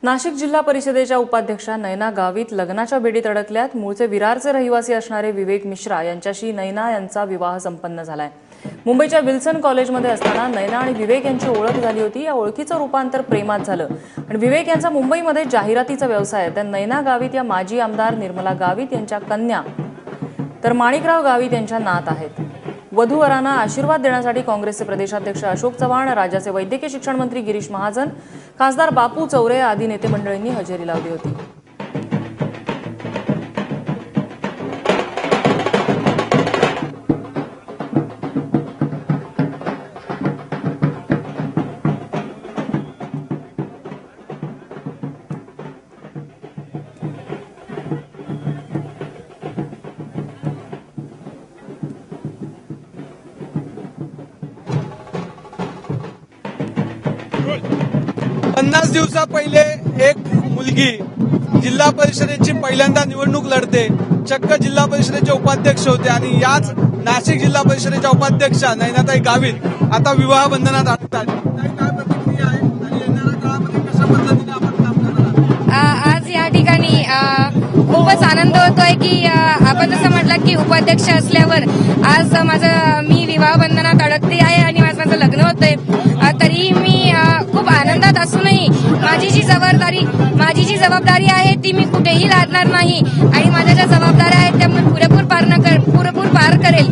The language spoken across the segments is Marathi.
नाशिक जिल्हा परिषदेच्या उपाध्यक्षा नयना गावित लग्नाच्या बेडीत अडकल्यात। मूळचे विरारचे रहिवासी असणारे विवेक मिश्रा यांच्याशी नयना यांचा विवाह संपन्न झालाय। मुंबईच्या विल्सन कॉलेजमध्ये असताना नयना आणि विवेक यांची ओळख झाली होती। या ओळखीचं रूपांतर प्रेमात झालं आणि विवेक यांचा मुंबईमध्ये जाहिरातीचा व्यवसाय आहे। तर नयना गावित या माजी आमदार निर्मला गावित यांच्या कन्या तर माणिकराव गावित यांच्या नात आहेत। वधूवरांना आशीर्वाद देण्यासाठी काँग्रेसचे प्रदेशाध्यक्ष अशोक चव्हाण, राज्याचे वैद्यकीय शिक्षण मंत्री गिरीश महाजन, खासदार बापू चौरे आदी नेते मंडळींनी हजेरी लावली होती। पन्नास दिवसा पहिले एक मुलगी जिल्हा परिषदेची पहिल्यांदा निवडणूक लढते। चक्क जिल्हा परिषदेचे उपाध्यक्ष होते आणि याच नाशिक जिल्हा परिषदेच्या उपाध्यक्षा नयनाताई गावित आता विवाह बंधनात अडकतात। काय प्रतिक्रिया आहे आणि येणाऱ्या काळामध्ये कशा पद्धतीने आपण काम करणार आहात? आज या ठिकाणी खूपच आनंद होतोय की आपण जसं म्हटलं की उपाध्यक्ष असल्यावर आज मी विवाह बंधनात अडकते आहे आणि माझं लग्न होतंय। तरी मी खूप आनंदात असूनही माझी जी जबाबदारी आहे ती मी कुठेही लादणार नाही आणि माझ्या ज्या जबाबदाऱ्या आहेत त्या मी पुरेपूर पार करेल।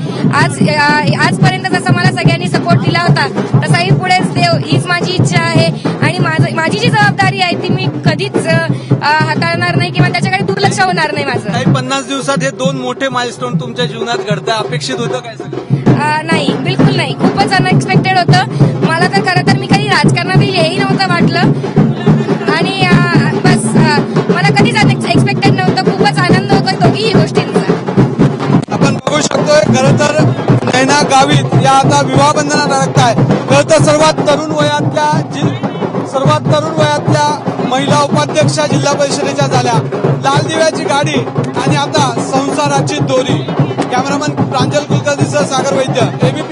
आजपर्यंत जसा मला सगळ्यांनी सपोर्ट दिला होता तसाही पुढेच देव हीच माझी इच्छा आहे आणि माझी जी जबाबदारी आहे ती मी कधीच हाताळणार नाही किंवा त्याच्याकडे दुर्लक्ष होणार नाही माझं। काही 50 दिवसात हे दोन मोठे माइलस्टोन तुमच्या जीवनात घडताय, अपेक्षित होतं काय सगळं? नाही, बिलकुल नाही, खूपच अनएक्सपेक्टेड होतं। मला तर खरं तर मी कधी राजकारणात येईल नव्हतं वाटलं आणि बस मला कधीच एक्सपेक्टेड नव्हतं। खूपच आनंद होतोय दोघीही गोष्टींचा। आपण बघू शकतोय खरं तर नयना गावित या आता विवाह बंधनात अडकताय। खरं तर सर्वात तरुण वयातल्या महिला उपाध्यक्षा जिल्हा परिषदेच्या झाल्या। लाल दिव्याची गाडी आणि आता संसाराची दोरी। कॅमेरामन प्रांजल कुलकर्णीसह सागर वैद्य, एबीपी